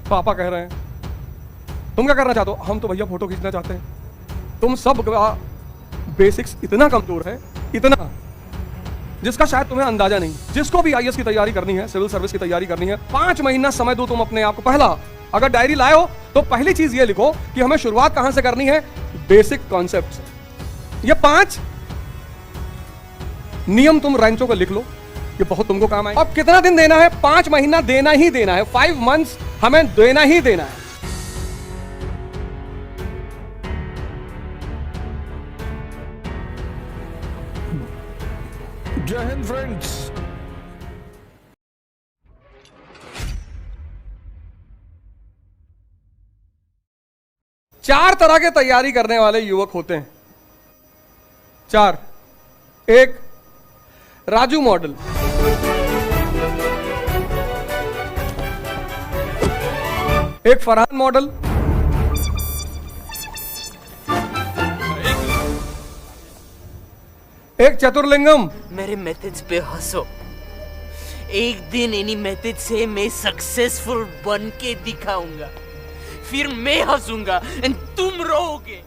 पापा कह रहे हैं तुम क्या करना चाहते हो? हम तो भैया फोटो खींचना चाहते हैं। तुम सब का बेसिक्स इतना कमजोर है, इतना, जिसका शायद तुम्हें अंदाजा नहीं। जिसको भी आईएएस की तैयारी करनी है, सिविल सर्विस की तैयारी करनी है, 5 महीना समय दो तुम अपने आप को। पहला, अगर डायरी लाए हो तो पहली चीज ये लिखो कि हमें शुरुआत कहां से करनी है, बेसिक कॉन्सेप्ट से। ये 5 नियम तुम रैंचो को लिख लो, ये बहुत तुमको काम आए। अब कितना दिन देना है? 5 महीना देना ही देना है। 5 मंथ्स हमें देना ही देना है। जय हिंद फ्रेंड्स। चार तरह के तैयारी करने वाले युवक होते हैं। 4। 1, राजू मॉडल। 1, फरहान मॉडल। 1, चतुर्लिंगम। मेरे मेथड्स पे हंसो, एक दिन इन्हीं मेथड से मैं सक्सेसफुल बन के दिखाऊंगा, फिर मैं हंसूंगा एंड तुम रोओगे।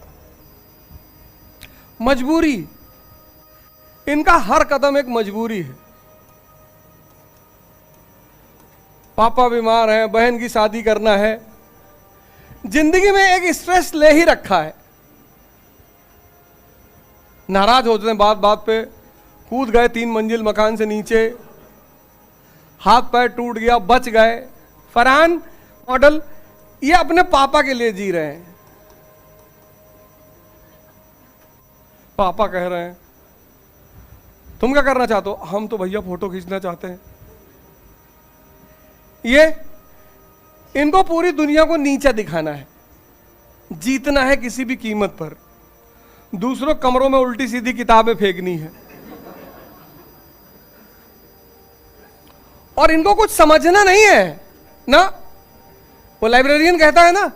मजबूरी, इनका हर कदम एक मजबूरी है। पापा बीमार हैं, बहन की शादी करना है, जिंदगी में एक स्ट्रेस ले ही रखा है। नाराज होते हैं बात बात पे, कूद गए 3 मंजिल मकान से नीचे, हाथ पैर टूट गया, बच गए। फरहान मॉडल ये अपने पापा के लिए जी रहे हैं। पापा कह रहे हैं तुम क्या करना चाहते हो? हम तो भैया फोटो खींचना चाहते हैं। ये इनको पूरी दुनिया को नीचा दिखाना है, जीतना है किसी भी कीमत पर, दूसरों कमरों में उल्टी सीधी किताबें फेंकनी है, और इनको कुछ समझना नहीं है ना। वो लाइब्रेरियन कहता है ना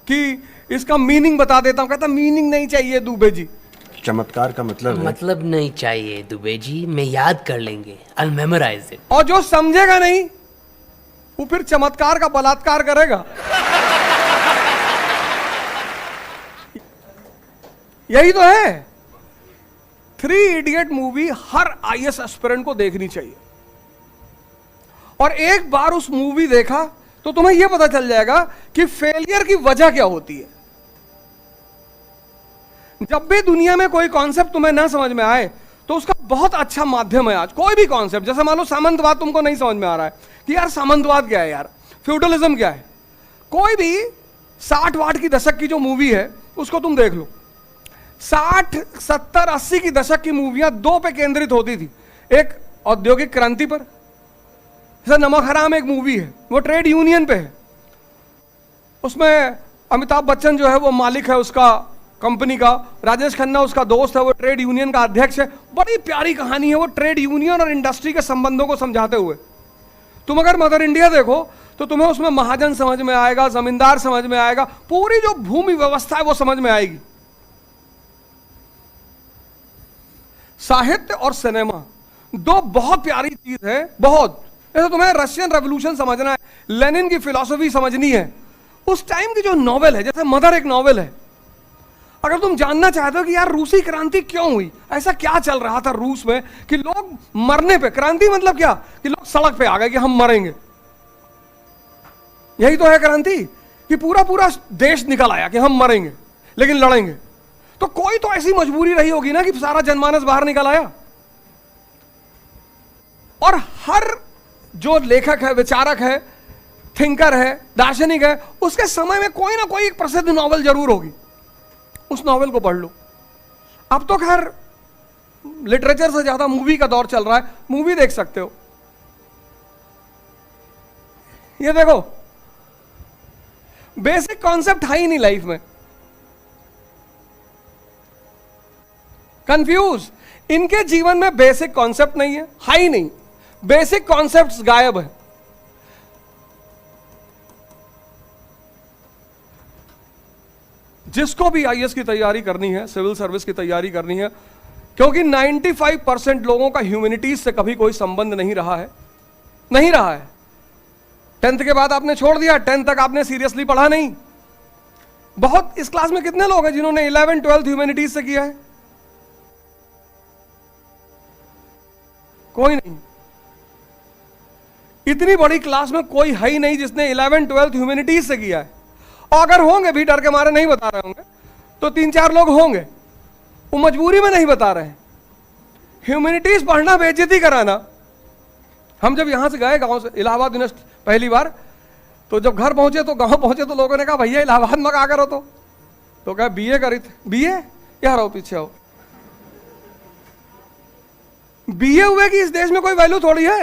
कि इसका मीनिंग बता देता हूं, कहता मीनिंग नहीं चाहिए दुबे जी। चमत्कार का मतलब है। मतलब नहीं चाहिए दुबे जी, मैं याद कर लेंगे, I'll memorize it। और जो समझेगा नहीं वो फिर चमत्कार का बलात्कार करेगा। यही तो है। 3 इडियट मूवी हर आईएएस एस्पिरेंट को देखनी चाहिए, और एक बार उस मूवी देखा तो तुम्हें यह पता चल जाएगा कि फेलियर की वजह क्या होती है। जब भी दुनिया में कोई कॉन्सेप्ट तुम्हें ना समझ में आए तो उसका बहुत अच्छा माध्यम है आज कोई भी कॉन्सेप्ट। जैसे मान लो सामंतवाद तुमको नहीं समझ में आ रहा है कि यार सामंतवाद क्या है, यार फ्यूडलिज्म क्या है, कोई भी 60-60 की दशक की जो मूवी है उसको तुम देख लो। 60, 70, 80 की दशक की मूवियां 2 पे केंद्रित होती थी। एक औद्योगिक क्रांति पर, जैसे नमक हराम एक मूवी है, वो ट्रेड यूनियन पे है। उसमें अमिताभ बच्चन जो है वो मालिक है उसका कंपनी का, राजेश खन्ना उसका दोस्त है, वो ट्रेड यूनियन का अध्यक्ष है। बड़ी प्यारी कहानी है वो, ट्रेड यूनियन और इंडस्ट्री के संबंधों को समझाते हुए। तुम अगर मदर इंडिया देखो तो तुम्हें उसमें महाजन समझ में आएगा, जमींदार समझ में आएगा, पूरी जो भूमि व्यवस्था है वो समझ में आएगी। साहित्य और सिनेमा 2 बहुत प्यारी चीज है, बहुत। जैसे तुम्हें रशियन रेवोल्यूशन समझना है, लेनिन की फिलॉसफी समझनी है, उस टाइम की जो नॉवेल है, जैसे मदर एक नॉवेल है। अगर तुम जानना चाहते हो कि यार रूसी क्रांति क्यों हुई, ऐसा क्या चल रहा था रूस में कि लोग मरने पे, क्रांति मतलब क्या कि लोग सड़क पे आ गए कि हम मरेंगे। यही तो है क्रांति, कि पूरा पूरा देश निकल आया कि हम मरेंगे लेकिन लड़ेंगे। तो कोई तो ऐसी मजबूरी रही होगी ना कि सारा जनमानस बाहर निकल आया। और हर जो लेखक है, विचारक है, थिंकर है, दार्शनिक है, उसके समय में कोई ना कोई एक प्रसिद्ध नॉवेल जरूर होगी। उस नॉवेल को पढ़ लो। अब तो खैर लिटरेचर से ज्यादा मूवी का दौर चल रहा है, मूवी देख सकते हो। ये देखो, बेसिक कॉन्सेप्ट है ही नहीं लाइफ में, कंफ्यूज। इनके जीवन में बेसिक कॉन्सेप्ट नहीं है ही नहीं, बेसिक कॉन्सेप्ट्स गायब है। जिसको भी आईएएस की तैयारी करनी है, सिविल सर्विस की तैयारी करनी है, क्योंकि 95% लोगों का ह्यूमैनिटीज से कभी कोई संबंध नहीं रहा है, नहीं रहा है। 10th के बाद आपने छोड़ दिया, 10th तक आपने सीरियसली पढ़ा नहीं। बहुत, इस क्लास में कितने लोग हैं जिन्होंने 11th 12th ह्यूमैनिटीज से किया है? कोई नहीं। इतनी बड़ी क्लास में कोई है ही नहीं जिसने 11th 12th ह्यूमैनिटीज से किया है। और अगर होंगे भी, डर के मारे नहीं बता रहे होंगे, तो 3-4 लोग होंगे, वो मजबूरी में नहीं बता रहे हैं। ह्यूमैनिटीज पढ़ना बेइज्जती कराना। हम जब यहां से गए गांव से इलाहाबाद यूनिवर्सिटी पहली बार, तो जब घर पहुंचे तो गांव पहुंचे तो लोगों ने कहा भैया इलाहाबाद में क्या करो? तो कहा बीए करी थे। बीए? यार आओ पीछे आओ। बीए हुए कि इस देश में कोई वैल्यू थोड़ी है?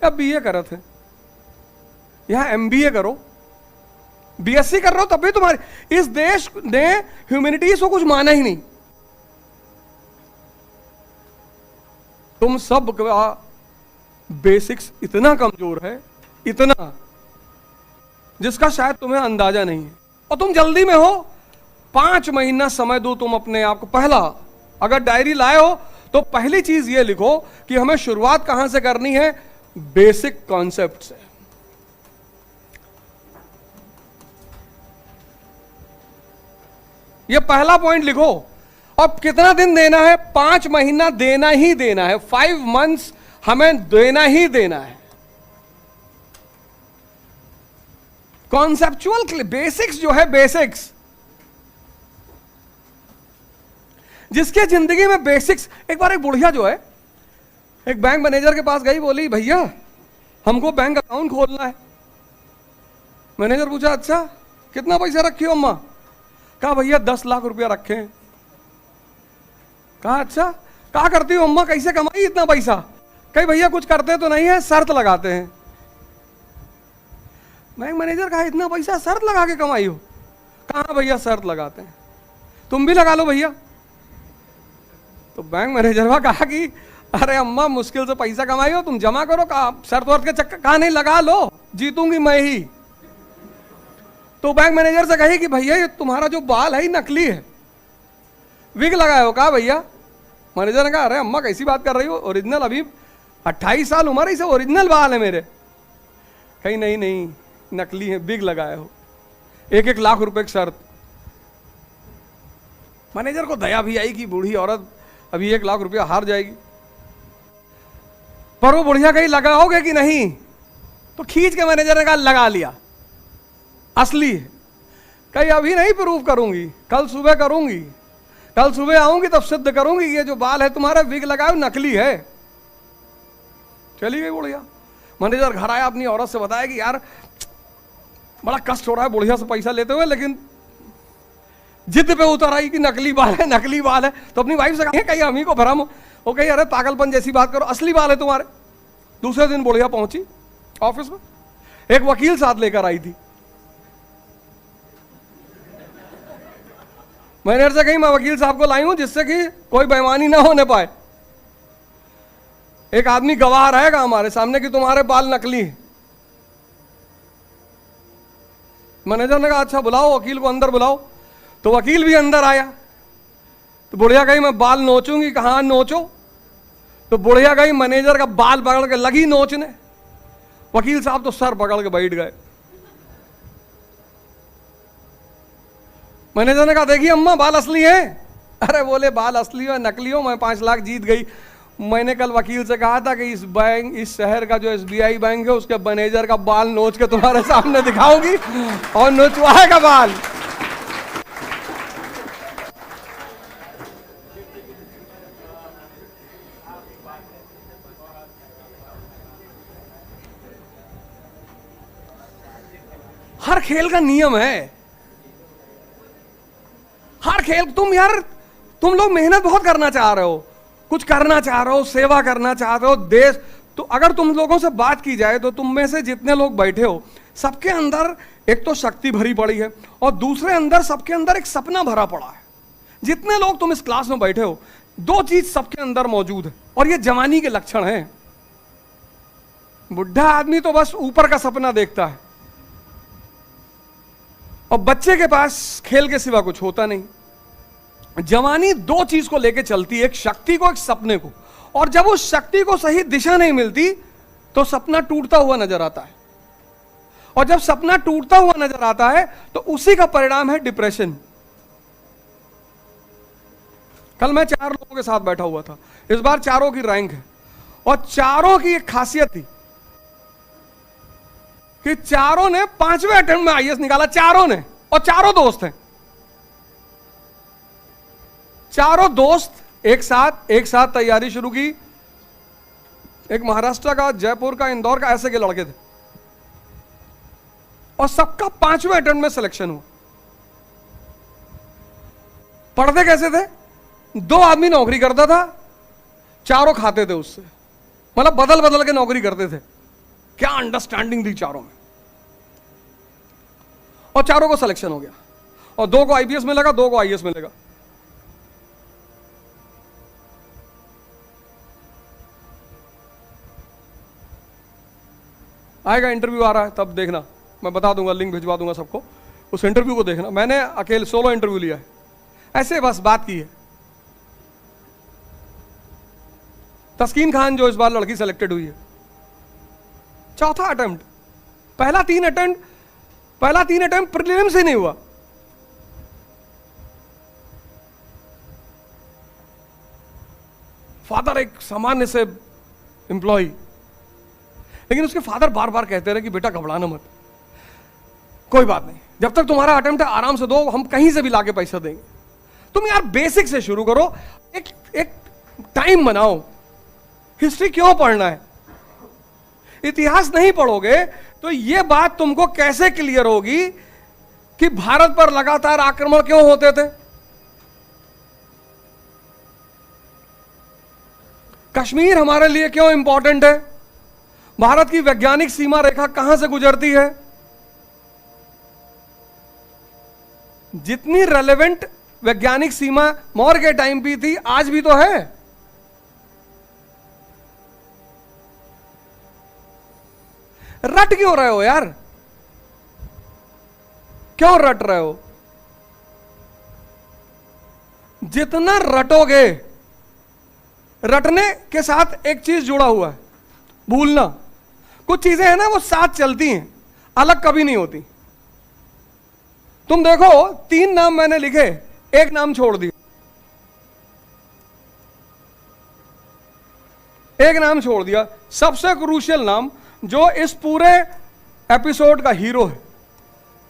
या बीए करे थे, यहां एमबीए करो, बीएससी कर रहे हो तब भी तुम्हारे इस देश ने ह्यूमैनिटीज को कुछ माना ही नहीं। तुम सब का बेसिक्स इतना कमजोर है, इतना, जिसका शायद तुम्हें अंदाजा नहीं है। और तुम जल्दी में हो। 5 महीना समय दो तुम अपने आप को। पहला, अगर डायरी लाए हो तो पहली चीज ये लिखो कि हमें शुरुआत कहां से करनी है? बेसिक कॉन्सेप्ट से। ये पहला पॉइंट लिखो। अब कितना दिन देना है? 5 महीना देना ही देना है। 5 मंथ्स हमें देना ही देना है। कॉन्सेप्चुअल बेसिक्स जो है, बेसिक्स, जिसके जिंदगी में बेसिक्स। एक बार एक बुढ़िया जो है एक बैंक मैनेजर के पास गई, बोली भैया हमको बैंक अकाउंट खोलना है। मैनेजर पूछा अच्छा कितना पैसा रखी हो अम्मा? कहा भैया 10 लाख रुपया रखे हैं। कहा अच्छा क्या करती हो अम्मा, कैसे कमाई इतना पैसा? कहीं भैया कुछ करते तो नहीं है, शर्त लगाते हैं। बैंक मैनेजर कहा इतना पैसा शर्त लगा के कमाई हो? कहा भैया शर्त लगाते हैं, तुम भी लगा लो भैया। तो बैंक मैनेजर ने कहा कि अरे अम्मा मुश्किल से पैसा कमाई हो, तुम जमा करो। कहा शर्त वर्त के चक्कर, कहा नहीं लगा लो, जीतूंगी मैं ही। तो बैंक मैनेजर से कही कि भैया ये तुम्हारा जो बाल है नकली है, विग लगाए हो? कहा भैया। मैनेजर ने कहा अरे अम्मा कैसी बात कर रही हो, ओरिजिनल, अभी 28 साल उम्र है, इसे ओरिजिनल बाल है मेरे। कहीं नहीं नहीं नकली है, विग लगाए हो। 1-1 लाख रुपए की शर्त। मैनेजर को दया भी आई कि बूढ़ी औरत अभी 1 लाख रुपया हार जाएगी। पर वो बुढ़िया कहीं लगाओगे कि नहीं? तो खींच के मैनेजर ने कहा लगा लिया, असली है। कहीं अभी नहीं प्रूव करूंगी, कल सुबह करूंगी, कल सुबह आऊंगी तब सिद्ध करूंगी ये जो बाल है तुम्हारा विग लगाओ नकली है। चली गई बुढ़िया। मैनेजर घर आया, अपनी औरत से बताया कि यार बड़ा कष्ट हो रहा है बुढ़िया से पैसा लेते हुए, लेकिन जिद पे उतर आई कि नकली बाल है, नकली बाल है। तो अपनी वाइफ से कहा कहीं हम ही को भ्रम हो। वो कही अरे पागलपन जैसी बात करो, असली बाल है तुम्हारे। दूसरे दिन बुढ़िया पहुंची ऑफिस में, एक वकील साथ लेकर आई थी। मैनेजर से कही मैं वकील साहब को लाई हूं जिससे कि कोई बेईमानी ना होने पाए। एक आदमी गवाह रहेगा हमारे सामने कि तुम्हारे बाल नकली हैं। मैनेजर ने कहा अच्छा बुलाओ वकील को, अंदर बुलाओ। तो वकील भी अंदर आया। तो बुढ़िया गई मैं बाल नोचूंगी। कहा नोचो। तो बुढ़िया गई मैनेजर का बाल पकड़ के लगी नोचने। वकील साहब तो सर पकड़ के बैठ गए। मैनेजर ने कहा देखिए अम्मा बाल असली है। अरे बोले बाल असली हो नकली हो, मैं 5 लाख जीत गई। मैंने कल वकील से कहा था कि इस बैंक, इस शहर का जो SBI बैंक है उसके मैनेजर का बाल नोच के तुम्हारे सामने दिखाऊंगी और नोचवाएगा बाल। हर खेल का नियम है, हर खेल। तुम लोग मेहनत बहुत करना चाह रहे हो, कुछ करना चाह रहे हो, सेवा करना चाहते हो देश। तो अगर तुम लोगों से बात की जाए तो तुम में से जितने लोग बैठे हो सबके अंदर एक तो शक्ति भरी पड़ी है और दूसरे अंदर सबके अंदर एक सपना भरा पड़ा है। जितने लोग तुम इस क्लास में बैठे हो 2 चीज सबके अंदर मौजूद है और ये जवानी के लक्षण हैं। बुढ़ा आदमी तो बस ऊपर का सपना देखता है और बच्चे के पास खेल के सिवा कुछ होता नहीं। जवानी 2 चीज को लेके चलती है, एक शक्ति को, एक सपने को। और जब उस शक्ति को सही दिशा नहीं मिलती तो सपना टूटता हुआ नजर आता है। और जब सपना टूटता हुआ नजर आता है तो उसी का परिणाम है डिप्रेशन। कल मैं 4 लोगों के साथ बैठा हुआ था, इस बार चारों की रैंक है, और चारों की एक खासियत थी कि चारों ने 5वें अटेम्प्ट में आईएएस निकाला, चारों ने, और चारों दोस्त हैं। चारों दोस्त एक साथ तैयारी शुरू की। एक महाराष्ट्र का, जयपुर का, इंदौर का, ऐसे के लड़के थे, और सबका 5वें अटेम्प्ट में सिलेक्शन हुआ। पढ़ते कैसे थे? 2 आदमी नौकरी करता था, चारों खाते थे उससे, मतलब बदल बदल के नौकरी करते थे। क्या अंडरस्टैंडिंग थी चारों में, और चारों को सिलेक्शन हो गया, और 2 को आईपीएस मिलेगा, 2 को आईएएस मिलेगा। आएगा, इंटरव्यू आ रहा है, तब देखना, मैं बता दूंगा, लिंक भिजवा दूंगा सबको, उस इंटरव्यू को देखना। मैंने अकेले सोलो इंटरव्यू लिया है, ऐसे बस बात की है। तस्कीन खान जो इस बार लड़की सेलेक्टेड हुई है, 4था अटेम्प्ट, पहला 3 अटेम्प्ट प्रीलिम्स से नहीं हुआ। फादर एक सामान्य से एम्प्लॉय, लेकिन उसके फादर बार बार कहते रहे कि बेटा घबराना मत, कोई बात नहीं, जब तक तुम्हारा अटेम्प्ट है आराम से दो, हम कहीं से भी लाके पैसा देंगे। तुम यार बेसिक से शुरू करो, एक टाइम बनाओ। हिस्ट्री क्यों पढ़ना है? इतिहास नहीं पढ़ोगे तो यह बात तुमको कैसे क्लियर होगी कि भारत पर लगातार आक्रमण क्यों होते थे? कश्मीर हमारे लिए क्यों इंपॉर्टेंट है? भारत की वैज्ञानिक सीमा रेखा कहां से गुजरती है? जितनी रेलेवेंट वैज्ञानिक सीमा मौर्य के टाइम भी थी, आज भी तो है। रट क्यों रहे हो यार? क्यों रट रहे हो? जितना रटोगे, रटने के साथ एक चीज जुड़ा हुआ है, भूलना। कुछ चीजें हैं ना, वो साथ चलती हैं, अलग कभी नहीं होती। तुम देखो, 3 नाम मैंने लिखे, एक नाम छोड़ दिया, एक नाम छोड़ दिया। सबसे क्रूशियल नाम, जो इस पूरे एपिसोड का हीरो है,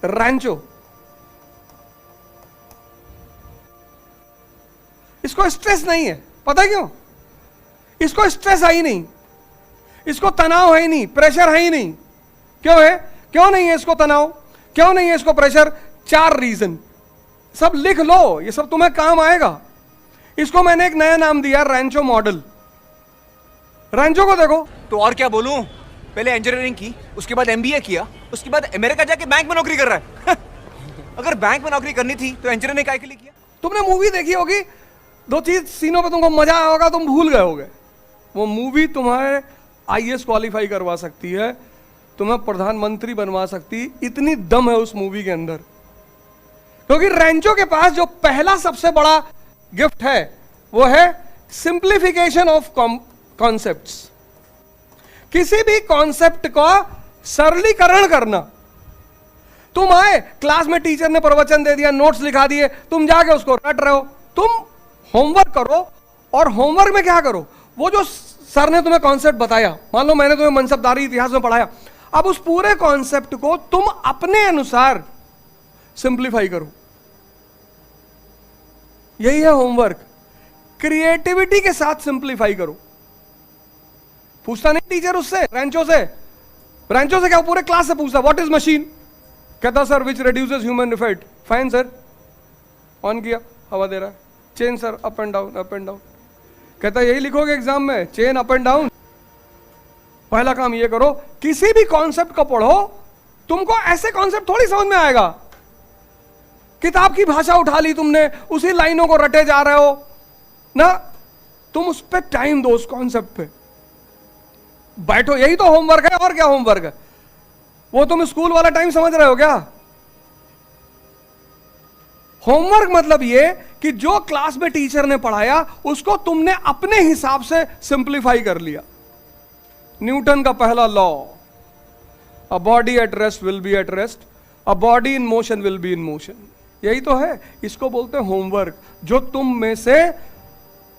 रैंचो। इसको स्ट्रेस नहीं है, पता है क्यों? इसको स्ट्रेस है ही नहीं, इसको तनाव है ही नहीं, प्रेशर है ही नहीं। क्यों है? क्यों नहीं है इसको तनाव? क्यों नहीं है इसको प्रेशर? 4 रीजन, सब लिख लो, ये सब तुम्हें काम आएगा। इसको मैंने एक नया नाम दिया, रैंचो मॉडल। रैंचो को देखो। तो और क्या बोलूं, पहले इंजीनियरिंग की, उसके बाद एमबीए किया, उसके बाद अमेरिका जाके बैंक में नौकरी कर रहा है। अगर बैंक में नौकरी करनी थी तो इंजीनियरिंग काहे के लिए किया? तुमने मूवी देखी होगी, 2 चीज सीनों पे तुमको मजा आया होगा, तुम भूल गए होगे। वो मूवी तुम्हारे आईएएस क्वालिफाई करवा सकती है, तुम्हें प्रधानमंत्री बनवा सकती, इतनी दम है उस मूवी के अंदर। क्योंकि रैंचो के पास जो पहला सबसे बड़ा गिफ्ट है वो है सिंप्लीफिकेशन ऑफ कॉन्सेप्ट्स। किसी भी कॉन्सेप्ट का सरलीकरण करना। तुम आए, क्लास में टीचर ने प्रवचन दे दिया, नोट्स लिखा दिए, तुम जाके उसको रट रहे हो। तुम होमवर्क करो, और होमवर्क में क्या करो, वो जो सर ने तुम्हें कॉन्सेप्ट बताया, मान लो मैंने तुम्हें मनसबदारी इतिहास में पढ़ाया, अब उस पूरे कॉन्सेप्ट को तुम अपने अनुसार सिंप्लीफाई करो। यही है होमवर्क। क्रिएटिविटी के साथ सिंप्लीफाई करो। पूछता नहीं टीचर उससे, रैंचो से। रैंचो से क्या, पूरे क्लास से पूछता, व्हाट इज मशीन? कहता sir which reduces human effect. Fine sir, on किया, हवा दे रहा है। Chain sir, up and down, up and down. कहता यही लिखोगे एग्जाम में, चेन अप एंड डाउन। पहला काम ये करो, किसी भी कॉन्सेप्ट को पढ़ो, तुमको ऐसे कॉन्सेप्ट थोड़ी समझ में आएगा। किताब की भाषा उठा ली तुमने, उसी लाइनों को रटे जा रहे हो ना। तुम उस पर टाइम दो, उस कॉन्सेप्ट पे बैठो। यही तो होमवर्क है, और क्या होमवर्क है? वो तुम स्कूल वाला टाइम समझ रहे हो क्या? होमवर्क मतलब ये कि जो क्लास में टीचर ने पढ़ाया उसको तुमने अपने हिसाब से सिंप्लीफाई कर लिया। न्यूटन का पहला law, a body at rest will be at rest, a body in motion will be in motion. यही तो है, इसको बोलते हैं होमवर्क, जो तुम में से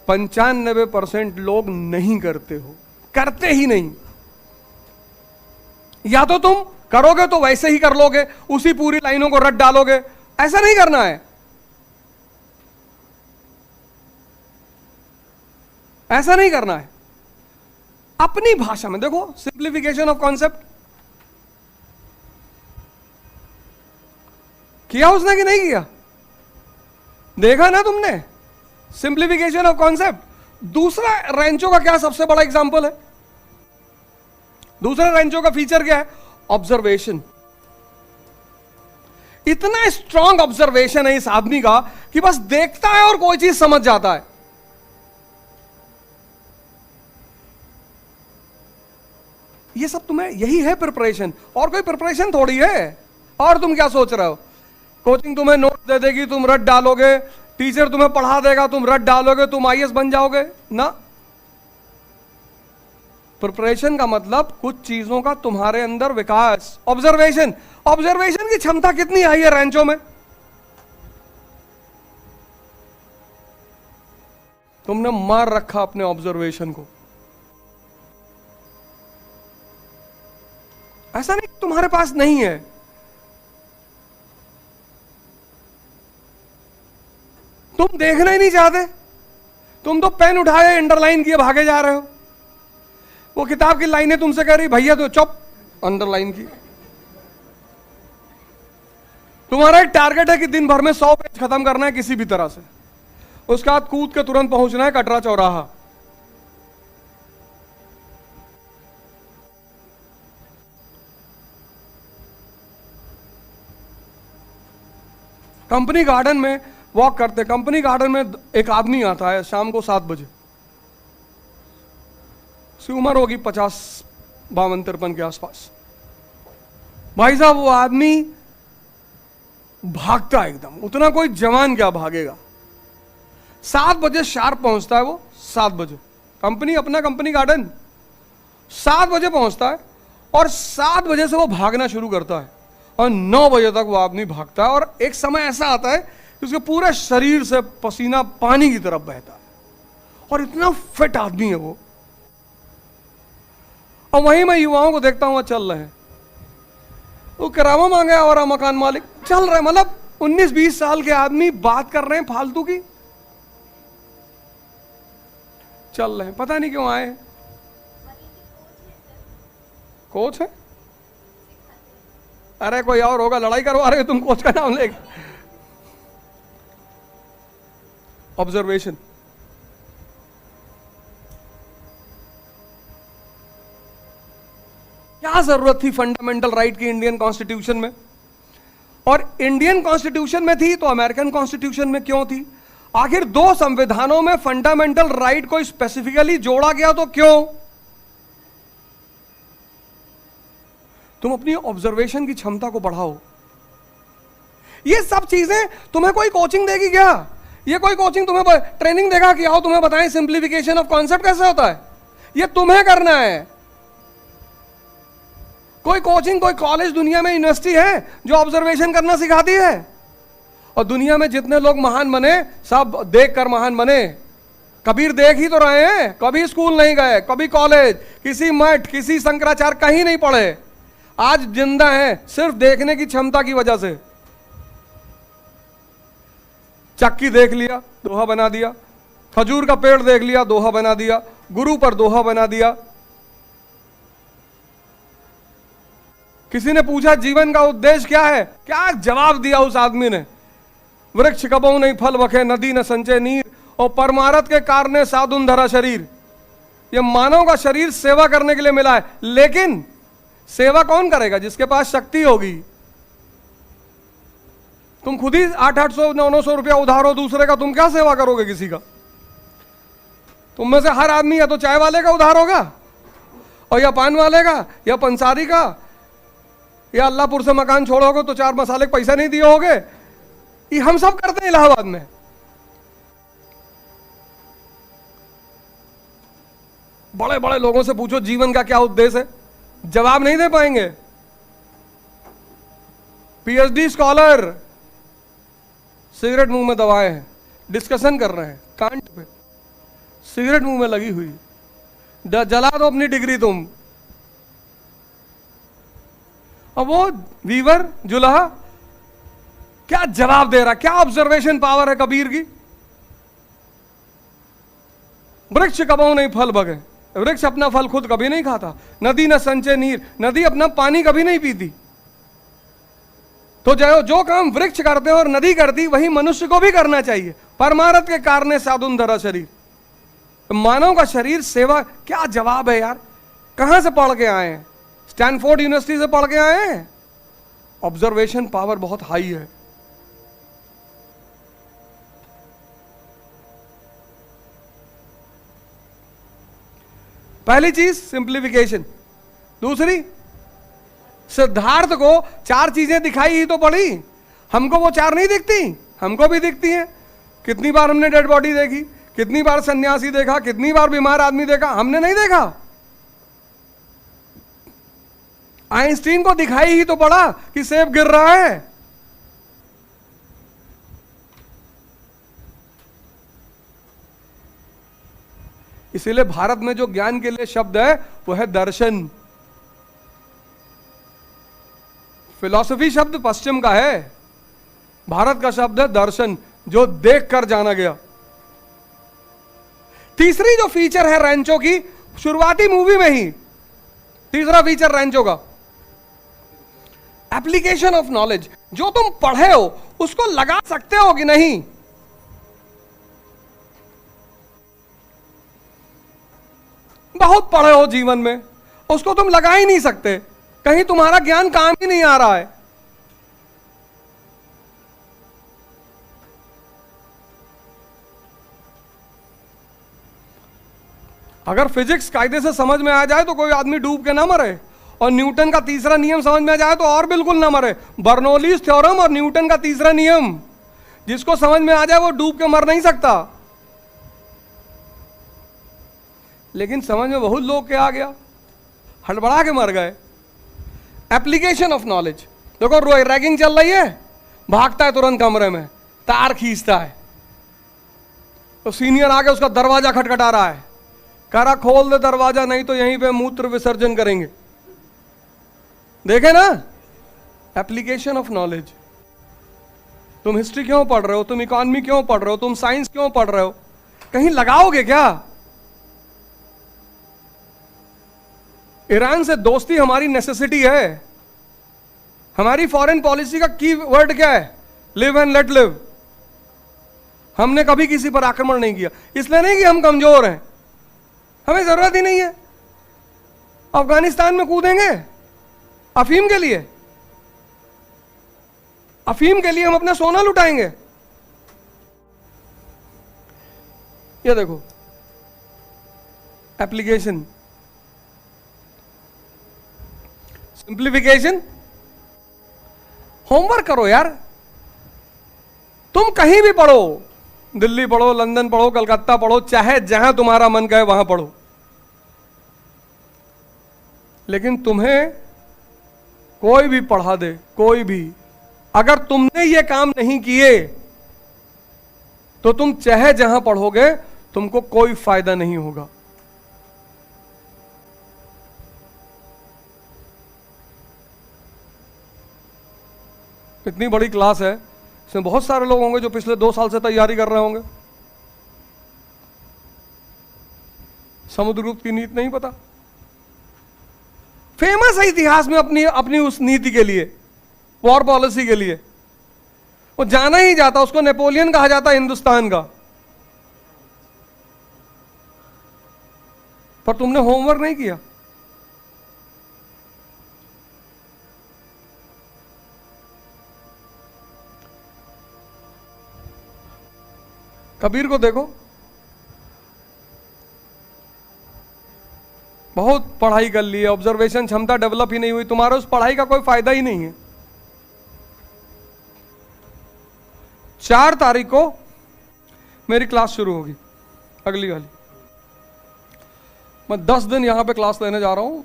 95% लोग नहीं करते हो, करते ही नहीं। या तो तुम करोगे तो वैसे ही कर लोगे, उसी पूरी लाइनों को रट डालोगे, ऐसा नहीं करना है। ऐसा नहीं करना है। अपनी भाषा में देखो, सिंप्लीफिकेशन ऑफ कॉन्सेप्ट किया उसने कि नहीं किया, देखा ना तुमने, सिंप्लीफिकेशन ऑफ कॉन्सेप्ट। दूसरा रेंचो का क्या सबसे बड़ा एग्जांपल है, दूसरा रेंचो का फीचर क्या है, ऑब्जर्वेशन। इतना स्ट्रांग ऑब्जर्वेशन है इस आदमी का कि बस देखता है और कोई चीज समझ जाता है। ये सब तुम्हें, यही है प्रिपरेशन, और कोई प्रिपरेशन थोड़ी है। और तुम क्या सोच रहे हो, कोचिंग तुम्हें नोट दे देगी, तुम रट डालोगे, टीचर तुम्हें पढ़ा देगा, तुम रट डालोगे, तुम आईएएस बन जाओगे ना। प्रिपरेशन का मतलब कुछ चीजों का तुम्हारे अंदर विकास। ऑब्जर्वेशन, ऑब्जर्वेशन की क्षमता कितनी आई है रेंचो में, तुमने मार रखा अपने ऑब्जर्वेशन को। ऐसा नहीं तुम्हारे पास नहीं है, तुम देखना ही नहीं चाहते, तुम तो पेन उठाए अंडरलाइन किए भागे जा रहे हो। वो किताब की लाइनें तुमसे कह रही भैया तो चुप, अंडरलाइन की। तुम्हारा एक टारगेट है कि दिन भर में 100 पेज खत्म करना है किसी भी तरह से, उसके बाद कूद के तुरंत पहुंचना है कटरा चौराहा। कंपनी गार्डन में वॉक करते, कंपनी गार्डन में एक आदमी आता है शाम को 7 बजे, उसकी उम्र होगी 50-52-53 के आसपास। भाई साहब वो आदमी भागता है एकदम, उतना कोई जवान क्या भागेगा। 7 बजे शार्प पहुंचता है वो, 7 बजे कंपनी, अपना कंपनी गार्डन, 7 बजे पहुंचता है और 7 बजे से वो भागना शुरू करता है और 9 बजे तक वो आदमी भागता है। और एक समय ऐसा आता है कि उसके पूरे शरीर से पसीना पानी की तरफ बहता है और इतना फिट आदमी है वो। और वहीं मैं युवाओं को देखता हूं चल रहे हैं, वो किराया मांगे और मकान मालिक चल रहे, मतलब 19-20 साल के आदमी बात कर रहे हैं फालतू की, चल रहे हैं, पता नहीं क्यों आए। कोच है, अरे कोई और होगा, लड़ाई करवा रहे हो तुम कोच का नाम लेके। ऑब्जर्वेशन, क्या जरूरत थी फंडामेंटल राइट की इंडियन कॉन्स्टिट्यूशन में, और इंडियन कॉन्स्टिट्यूशन में थी तो अमेरिकन कॉन्स्टिट्यूशन में क्यों थी। आखिर 2 संविधानों में फंडामेंटल राइट को स्पेसिफिकली जोड़ा गया तो क्यों। तुम अपनी ऑब्जर्वेशन की क्षमता को बढ़ाओ। ये सब चीजें तुम्हें कोई कोचिंग देगी क्या, ये कोई कोचिंग तुम्हें ट्रेनिंग देगा कि आओ तुम्हें बताएं सिंप्लीफिकेशन ऑफ कॉन्सेप्ट कैसे होता है, ये तुम्हें करना है। कोई कोचिंग, कोई कॉलेज दुनिया में, यूनिवर्सिटी है जो ऑब्जर्वेशन करना सिखाती है। और दुनिया में जितने लोग महान बने सब देख कर महान बने। कबीर देख ही तो रहे हैं, कभी स्कूल नहीं गए, कभी कॉलेज, किसी मठ, किसी शंकराचार्य कहीं नहीं पढ़े, आज जिंदा हैं सिर्फ देखने की क्षमता की वजह से। चक्की देख लिया, दोहा बना दिया, खजूर का पेड़ देख लिया, दोहा बना दिया, गुरु पर दोहा बना दिया। किसी ने पूछा जीवन का उद्देश्य क्या है, क्या जवाब दिया उस आदमी ने, वृक्ष कबहु नहीं फल बखे, नदी न संचय नीर, और परमारथ के कारणे साधुन धरा शरीर। ये मानव का शरीर सेवा करने के लिए मिला है, लेकिन सेवा कौन करेगा, जिसके पास शक्ति होगी। तुम खुद ही 800-900 रुपया उधार हो दूसरे का, तुम क्या सेवा करोगे किसी का। तुम में से हर आदमी या तो चाय वाले का उधार होगा, और या पान वाले का, या पंसारी का, या अल्लाहपुर से मकान छोड़ोगे तो 4 मसाले का पैसा नहीं दिए होगे। ये हम सब करते हैं इलाहाबाद में। बड़े बड़े लोगों से पूछो जीवन का क्या उद्देश्य है, जवाब नहीं दे पाएंगे। पीएचडी स्कॉलर सिगरेट मुंह में दबाए हैं, डिस्कशन कर रहे हैं कांट पे, सिगरेट मुंह में लगी हुई, जला दो अपनी डिग्री तुम। अब वो वीवर जुलाहा क्या जवाब दे रहा, क्या ऑब्जर्वेशन पावर है कबीर की। वृक्ष कबो नहीं फल बगे, वृक्ष अपना फल खुद कभी नहीं खाता। नदी न संचय नीर, नदी अपना पानी कभी नहीं पीती। तो जो काम वृक्ष करते हैं और नदी करती, वही मनुष्य को भी करना चाहिए। परमारथ के कारण साधुन धरा शरीर, तो मानव का शरीर सेवा। क्या जवाब है यार, कहां से पढ़ के आए हैं? स्टैनफोर्ड यूनिवर्सिटी से पढ़ के आए हैं। ऑब्जर्वेशन पावर बहुत हाई है। पहली चीज सिंप्लीफिकेशन। दूसरी, सिद्धार्थ को 4 चीजें दिखाई ही तो पड़ी। हमको वो 4 नहीं दिखती, हमको भी दिखती हैं। कितनी बार हमने डेड बॉडी देखी, कितनी बार सन्यासी देखा, कितनी बार बीमार आदमी देखा, हमने नहीं देखा। आइंस्टीन को दिखाई ही तो पड़ा कि सेब गिर रहा है। इसीलिए भारत में जो ज्ञान के लिए शब्द है वो है दर्शन। फिलॉसफी शब्द पश्चिम का है, भारत का शब्द है दर्शन, जो देख कर जाना गया। तीसरी जो फीचर है रैंचो की, शुरुआती मूवी में ही तीसरा फीचर रैंचो का, एप्लीकेशन ऑफ नॉलेज। जो तुम पढ़े हो उसको लगा सकते हो कि नहीं? बहुत पढ़े हो जीवन में, उसको तुम लगा ही नहीं सकते, कहीं तुम्हारा ज्ञान काम ही नहीं आ रहा है। अगर फिजिक्स कायदे से समझ में आ जाए तो कोई आदमी डूब के ना मरे, और न्यूटन का तीसरा नियम समझ में आ जाए तो और बिल्कुल ना मरे। बर्नौलीज थ्योरम और न्यूटन का तीसरा नियम, जिसको समझ में आ जाए वो डूब के मर नहीं सकता। लेकिन समझ में बहुत लोग क्या आ गया, हड़बड़ा के मर गए। Application of knowledge. देखो रैगिंग चल रही है, भागता है तुरंत कमरे में, तार खींचता है, तो सीनियर आके उसका दरवाजा खटखटा रहा है, कह रहा खोल दे दरवाजा, नहीं तो यहीं पे मूत्र विसर्जन करेंगे। देखे ना, एप्लीकेशन ऑफ नॉलेज। तुम हिस्ट्री क्यों पढ़ रहे हो, तुम इकोनॉमी क्यों पढ़ रहे हो, तुम साइंस क्यों पढ़ रहे हो? कहीं लगाओगे क्या? ईरान से दोस्ती हमारी नेसेसिटी है। हमारी फॉरेन पॉलिसी का की वर्ड क्या है? Live and let live. हमने कभी किसी पर आक्रमण नहीं किया, इसलिए नहीं कि हम कमजोर हैं, हमें जरूरत ही नहीं है। अफगानिस्तान में कूदेंगे अफीम के लिए, अफीम के लिए हम अपना सोना लुटाएंगे। ये देखो एप्लीकेशन, सिंप्लीफिकेशन। होमवर्क करो यार, तुम कहीं भी पढ़ो, दिल्ली पढ़ो, लंदन पढ़ो, कलकत्ता पढ़ो, चाहे जहां तुम्हारा मन कहे वहां पढ़ो, लेकिन तुम्हें कोई भी पढ़ा दे, कोई भी, अगर तुमने ये काम नहीं किए तो तुम चाहे जहां पढ़ोगे तुमको कोई फायदा नहीं होगा। इतनी बड़ी क्लास है, इसमें बहुत सारे लोग होंगे जो पिछले 2 साल से तैयारी कर रहे होंगे। समुद्रगुप्त की नीति नहीं पता, फेमस है इतिहास में अपनी अपनी उस नीति के लिए, वॉर पॉलिसी के लिए। वो जाना ही जाता, उसको नेपोलियन कहा जाता हिंदुस्तान का। पर तुमने होमवर्क नहीं किया। कबीर को देखो, बहुत पढ़ाई कर ली है, ऑब्जर्वेशन क्षमता डेवलप ही नहीं हुई, तुम्हारा उस पढ़ाई का कोई फायदा ही नहीं है। 4 तारीख को मेरी क्लास शुरू होगी, अगली वाली। मैं 10 दिन यहां पे क्लास लेने जा रहा हूं,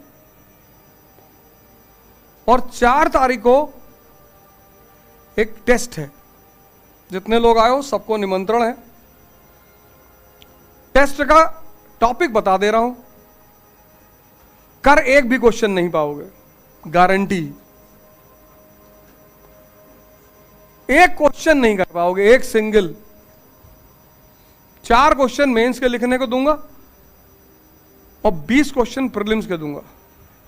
और 4 तारीख को एक टेस्ट है। जितने लोग आए हो सबको निमंत्रण है। टेस्ट का टॉपिक बता दे रहा हूं, कर एक भी क्वेश्चन नहीं पाओगे, गारंटी। एक क्वेश्चन नहीं कर पाओगे, एक सिंगल। 4 क्वेश्चन मेंस के लिखने को दूंगा और 20 क्वेश्चन प्रीलिम्स के दूंगा।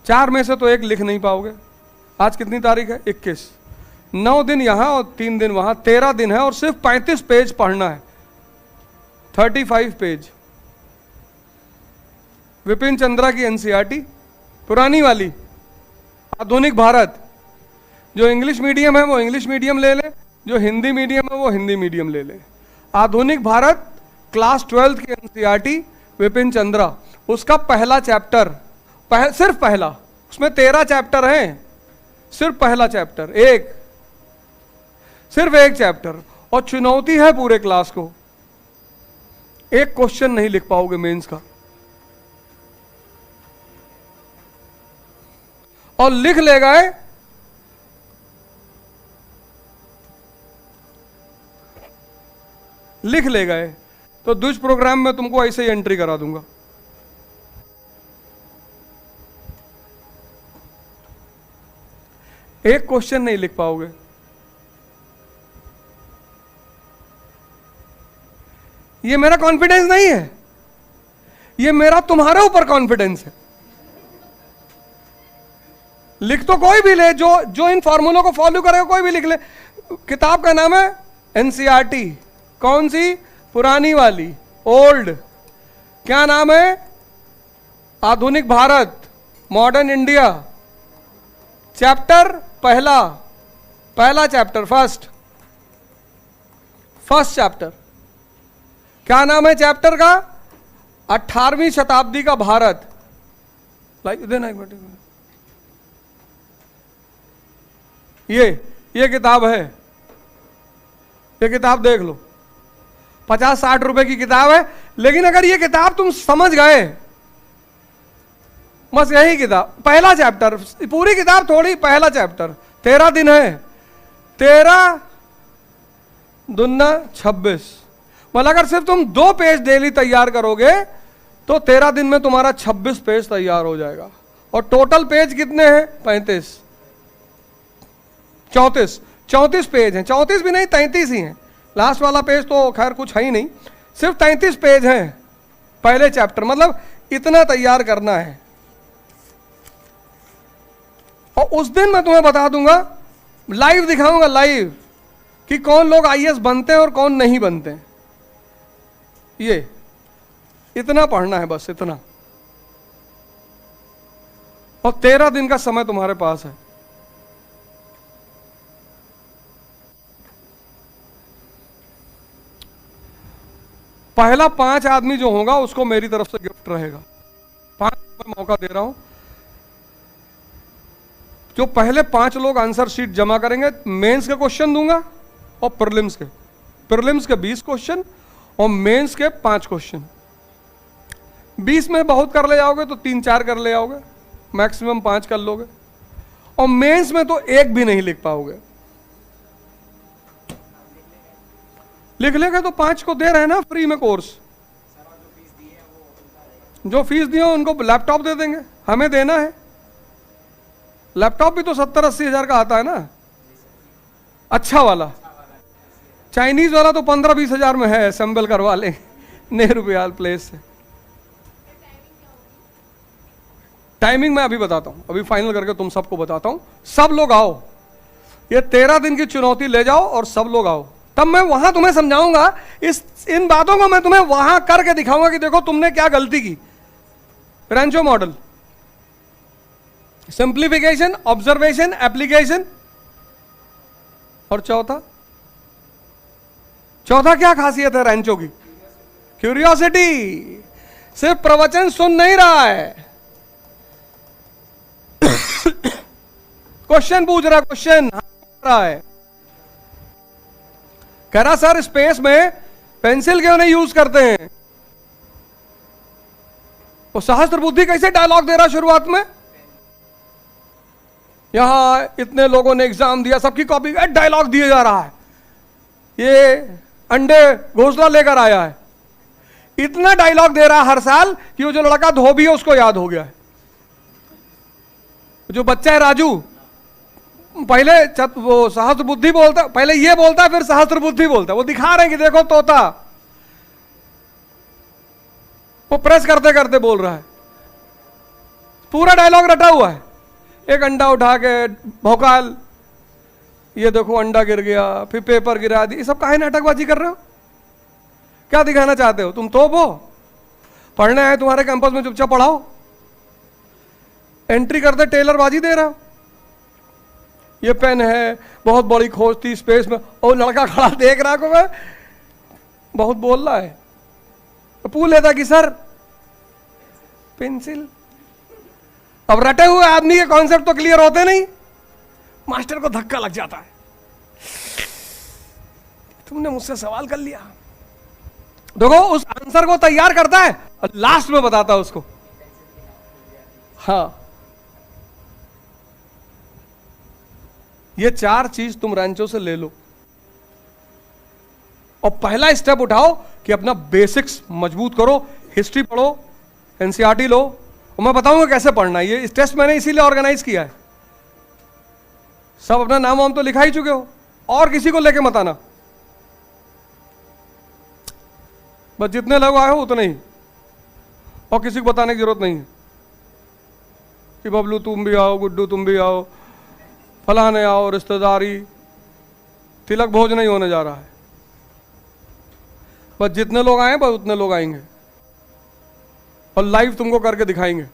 4 में से तो एक लिख नहीं पाओगे। आज कितनी तारीख है? 21। 9 दिन यहां और 3 दिन वहां, 13 दिन है और सिर्फ 35 पेज पढ़ना है। 35 पेज। विपिन चंद्रा की एनसीईआरटी पुरानी वाली, आधुनिक भारत। जो इंग्लिश मीडियम है वो इंग्लिश मीडियम ले ले, जो हिंदी मीडियम है वो हिंदी मीडियम ले ले। आधुनिक भारत क्लास 12 की एनसीईआरटी विपिन चंद्रा, उसका पहला चैप्टर, सिर्फ पहला, उसमें 13 चैप्टर हैं, सिर्फ पहला चैप्टर, सिर्फ एक चैप्टर। और चुनौती है पूरे क्लास को। एक क्वेश्चन नहीं लिख पाओगे मेंस का, और लिख ले गए तो द्विज प्रोग्राम में तुमको ऐसे ही एंट्री करा दूंगा। एक क्वेश्चन नहीं लिख पाओगे। ये मेरा कॉन्फिडेंस नहीं है, ये मेरा तुम्हारे ऊपर कॉन्फिडेंस है। लिख तो कोई भी ले, जो इन फॉर्मूलों को फॉलो करेगा कोई भी लिख ले। किताब का नाम है एनसीईआरटी। कौन सी? पुरानी वाली, ओल्ड। क्या नाम है? आधुनिक भारत, मॉडर्न इंडिया। चैप्टर पहला चैप्टर, फर्स्ट चैप्टर। क्या नाम है चैप्टर का? 18वीं शताब्दी का भारत। ये किताब है, ये किताब देख लो। 50-60 रुपए की किताब है, लेकिन अगर ये किताब तुम समझ गए, बस यही किताब, पहला चैप्टर, पूरी किताब थोड़ी, पहला चैप्टर। 13 दिन है, 13 दूना 26। मतलब अगर सिर्फ तुम 2 पेज डेली तैयार करोगे तो 13 दिन में तुम्हारा 26 पेज तैयार हो जाएगा। और टोटल पेज कितने हैं? 34 पेज हैं। 34 भी नहीं, 33 ही हैं। लास्ट वाला पेज तो खैर कुछ है ही नहीं, सिर्फ 33 पेज हैं पहले चैप्टर। मतलब इतना तैयार करना है। और उस दिन मैं तुम्हें बता दूंगा, लाइव दिखाऊंगा, लाइव, कि कौन लोग आईएएस बनते हैं और कौन नहीं बनते हैं। ये इतना पढ़ना है, बस इतना। और 13 दिन का समय तुम्हारे पास है। पहला 5 आदमी जो होगा उसको मेरी तरफ से गिफ्ट रहेगा। 5 मैं मौका दे रहा हूं। जो पहले 5 लोग आंसर शीट जमा करेंगे, मेंस के क्वेश्चन दूंगा और प्रीलिम्स के 20 क्वेश्चन और मेंस के 5 क्वेश्चन। 20 में बहुत कर ले जाओगे तो 3-4 कर ले जाओगे, मैक्सिमम 5 कर लोगे। और मेंस में तो एक भी नहीं लिख पाओगे। लिख लेगा तो 5 को दे रहे हैं ना फ्री में कोर्स। जो फीस दिए उनको लैपटॉप दे देंगे, हमें देना है। लैपटॉप भी तो 70-80 हजार का आता है ना, अच्छा वाला। चाइनीज वाला तो 15-20 हजार में है, असेंबल करवा ले नेहरू बिहार प्लेस से। टाइमिंग मैं अभी बताता हूं, अभी फाइनल करके तुम सबको बताता हूं। सब लोग आओ, ये 13 दिन की चुनौती ले जाओ और सब लोग आओ। तब मैं वहां तुम्हें समझाऊंगा, इन बातों को मैं तुम्हें वहां करके दिखाऊंगा कि देखो तुमने क्या गलती की। Rancho model, simplification, observation, application. और चौथा क्या खासियत है रेंचो की? क्यूरियोसिटी। सिर्फ प्रवचन सुन नहीं रहा है, क्वेश्चन पूछ रहा है, क्वेश्चन रहा है। कह रहा सर स्पेस में पेंसिल क्यों नहीं यूज करते हैं? वो सहस्त्र बुद्धि कैसे डायलॉग दे रहा शुरुआत में? यहां इतने लोगों ने एग्जाम दिया, सबकी कॉपी डायलॉग दिया जा रहा है, ये अंडे घोंसला लेकर आया है, इतना डायलॉग दे रहा है हर साल कि वो जो लड़का धोबी है उसको याद हो गया है। जो बच्चा है राजू, पहले वो सहस्त्र बुद्धि बोलता, पहले ये बोलता फिर सहस्त्र बुद्धि बोलता, वो दिखा रहे हैं कि देखो तोता, वो प्रेस करते करते बोल रहा है, पूरा डायलॉग रटा हुआ है। एक अंडा उठा के भौकाल, ये देखो अंडा गिर गया, फिर पेपर गिरा दी, ये सब काहे नाटकबाजी कर रहे हो? क्या दिखाना चाहते हो? तुम तोप हो? पढ़ने आए तुम्हारे कैंपस में, चुपचाप पढ़ाओ। एंट्री करते टेलरबाजी दे रहा हो। ये पेन है, बहुत बड़ी खोज थी स्पेस में, और लड़का खड़ा देख रहा को मैं बहुत बोल रहा है, तो पूछ लेता कि सर पेंसिल। अब रटे हुए आदमी के कॉन्सेप्ट तो क्लियर होते नहीं, मास्टर को धक्का लग जाता है, तुमने मुझसे सवाल कर लिया। देखो उस आंसर को तैयार करता है और लास्ट में बताता है उसको। हाँ, ये 4 चीज तुम रैंचो से ले लो और पहला स्टेप उठाओ कि अपना बेसिक्स मजबूत करो। हिस्ट्री पढ़ो, एनसीईआरटी लो, और मैं बताऊंगा कैसे पढ़ना है। ये इस टेस्ट मैंने इसीलिए ऑर्गेनाइज किया है। सब अपना नाम वाम तो लिखा ही चुके हो, और किसी को लेके मत आना, बस जितने लोग आए हो उतने ही, और किसी को बताने की जरूरत नहीं है कि बबलू तुम भी आओ, गुड्डू तुम भी आओ, फलाने आओ, रिश्तेदारी, तिलक भोज नहीं होने जा रहा है। बस जितने लोग आए बस उतने लोग आएंगे, और लाइव तुमको करके दिखाएंगे।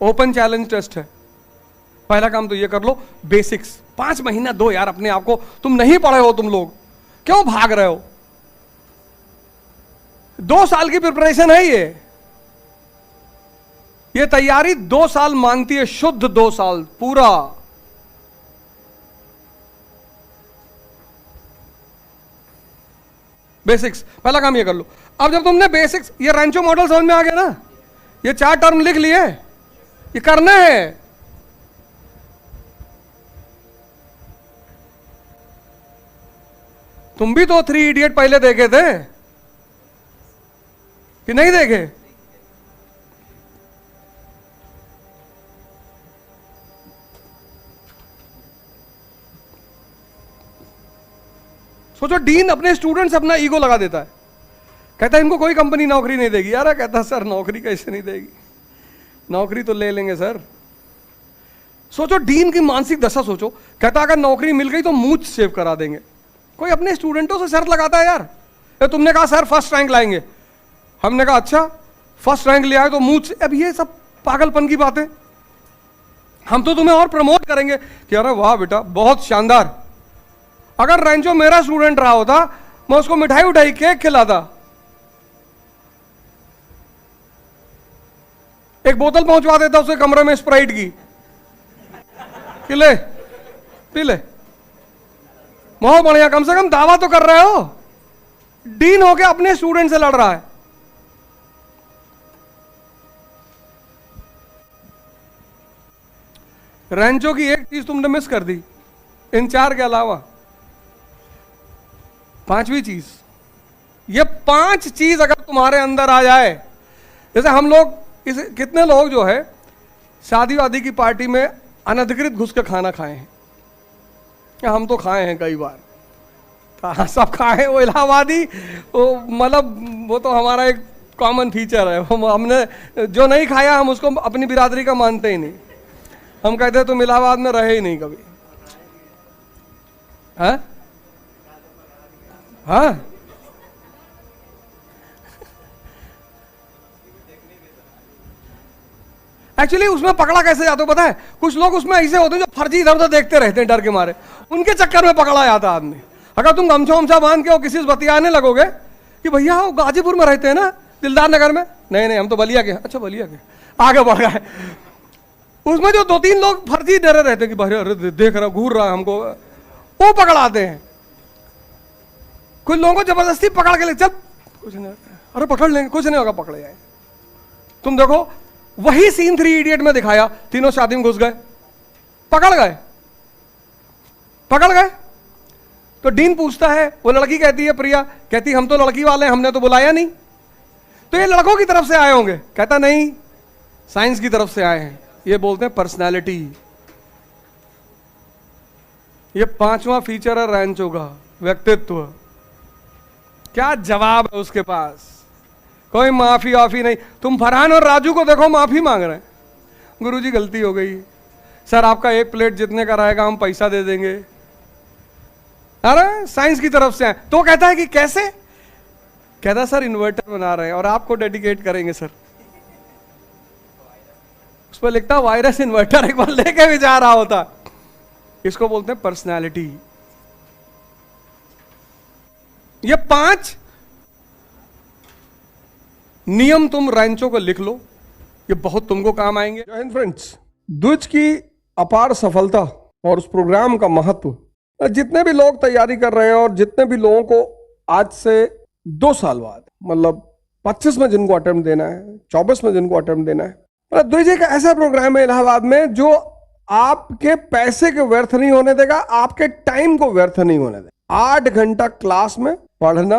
ओपन चैलेंज टेस्ट है। पहला काम तो ये कर लो, बेसिक्स 5 महीना दो यार अपने आप को। तुम नहीं पढ़े हो, तुम लोग क्यों भाग रहे हो? 2 साल की प्रिपरेशन है ये तैयारी 2 साल मांगती है, शुद्ध 2 साल पूरा। बेसिक्स पहला काम ये कर लो। अब जब तुमने बेसिक्स, ये रैंचो मॉडल समझ में आ गया ना, ये 4 टर्म लिख लिए, ये करना है। तुम भी तो 3 इडियट पहले देखे थे कि नहीं देखे? सोचो, डीन अपने स्टूडेंट्स अपना ईगो लगा देता है, कहता है इनको कोई कंपनी नौकरी नहीं देगी। यार कहता सर नौकरी कैसे नहीं देगी, नौकरी तो ले लेंगे सर। सोचो डीन की मानसिक दशा सोचो, कहता अगर नौकरी मिल गई तो मूंछ सेव करा देंगे। कोई अपने स्टूडेंटों से शर्त लगाता है यार? तुमने कहा सर फर्स्ट रैंक लाएंगे, हमने कहा अच्छा फर्स्ट रैंक ले आए तो मूंछ। अब ये सब पागलपन की बातें। हम तो तुम्हें और प्रमोट करेंगे कि अरे वाह बेटा बहुत शानदार। अगर रैंचो मेरा स्टूडेंट रहा होता, मैं उसको मिठाई उठाई केक खिलाता, एक बोतल पहुंचवा देता उसके कमरे में स्प्राइट की, कि ले पी ले, बहुत बढ़िया। कम से कम दावा तो कर रहे हो। डीन होके अपने स्टूडेंट से लड़ रहा है। रैंचो की एक चीज तुमने मिस कर दी इन 4 के अलावा, 5वीं चीज। ये 5 चीज अगर तुम्हारे अंदर आ जाए, जैसे हम लोग कितने लोग जो है शादी वादी की पार्टी में अनधिकृत घुस के खाना खाए हैं? हम तो खाए हैं कई बार, हाँ सब खाए। वो इलाहाबादी, वो मतलब वो तो हमारा एक कॉमन फीचर है। हमने जो नहीं खाया हम उसको अपनी बिरादरी का मानते ही नहीं। हम कहते हैं तुम इलाहाबाद में रहे ही नहीं कभी। हाँ हाँ, एक्चुअली उसमें पकड़ा कैसे जाते हो पता है? कुछ लोग उसमें ऐसे होते हैं जो फर्जी इधर उधर देखते रहते हैं डर के मारे, उनके चक्कर में पकड़ा जाता आदमी। अगर तुम गमछा उमछा बांध के किसी से बतियाने लगोगे कि भैया वो गाजीपुर में रहते हैं ना, दिलदार नगर में, नहीं नहीं हम तो बलिया के। अच्छा बलिया के, आगे बढ़ गए। उसमें जो 2-3 लोग फर्जी डरे रहते हैं कि भाई अरे देख रहा घूर रहा है हमको, वो पकड़ाते हैं। कुछ लोगों को जबरदस्ती पकड़ के ले चल, कुछ नहीं, अरे पकड़ लेंगे, कुछ नहीं होगा, पकड़े जाए। तुम देखो वही सीन 3 इडियट में दिखाया, तीनों शादी में घुस गए, पकड़ गए। तो डीन पूछता है, वो लड़की कहती है, प्रिया कहती हम तो लड़की वाले हैं, हमने तो बुलाया नहीं, तो ये लड़कों की तरफ से आए होंगे। कहता नहीं, साइंस की तरफ से आए हैं। ये बोलते हैं पर्सनालिटी। ये 5वां फीचर है रैंचो का, व्यक्तित्व। क्या जवाब है उसके पास? कोई माफी वाफी नहीं। तुम फरहान और राजू को देखो माफी मांग रहे हैं, गुरुजी गलती हो गई सर, आपका 1 प्लेट जितने का रहेगा हम पैसा दे देंगे। अरे साइंस की तरफ से आए। तो कहता है कि कैसे? कहता सर इन्वर्टर बना रहे हैं और आपको डेडिकेट करेंगे सर। उस पर लिखता वायरस इन्वर्टर एक बार लेके भी जा रहा होता। इसको बोलते हैं पर्सनालिटी। ये 5 नियम तुम रैंचो को लिख लो, ये बहुत तुमको काम आएंगे। जय हिंद फ्रेंड्स। द्विज की अपार सफलता और उस प्रोग्राम का महत्व, जितने भी लोग तैयारी कर रहे हैं और जितने भी लोगों को आज से 2 साल बाद, मतलब 25 में जिनको अटेम्प्ट देना है, 24 में जिनको अटेम्प्ट देना है, मतलब द्विज एक ऐसा प्रोग्राम है इलाहाबाद में जो आपके पैसे को व्यर्थ नहीं होने देगा, आपके टाइम को व्यर्थ नहीं होने देगा। 8 घंटा क्लास में पढ़ना,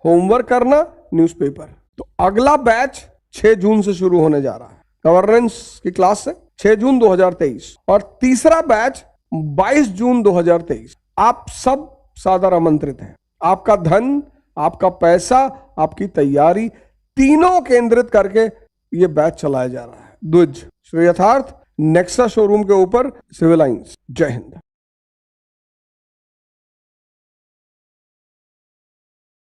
होमवर्क करना, न्यूज़पेपर। तो अगला बैच 6 जून से शुरू होने जा रहा है, गवर्नेंस की क्लास से 6 जून 2023, और तीसरा बैच 22 जून 2023। आप सब सादर आमंत्रित हैं। आपका धन, आपका पैसा, आपकी तैयारी, तीनों केंद्रित करके यह बैच चलाया जा रहा है। द्विज श्री यथार्थ नेक्सा शोरूम के ऊपर, सिविल लाइंस। जय हिंद।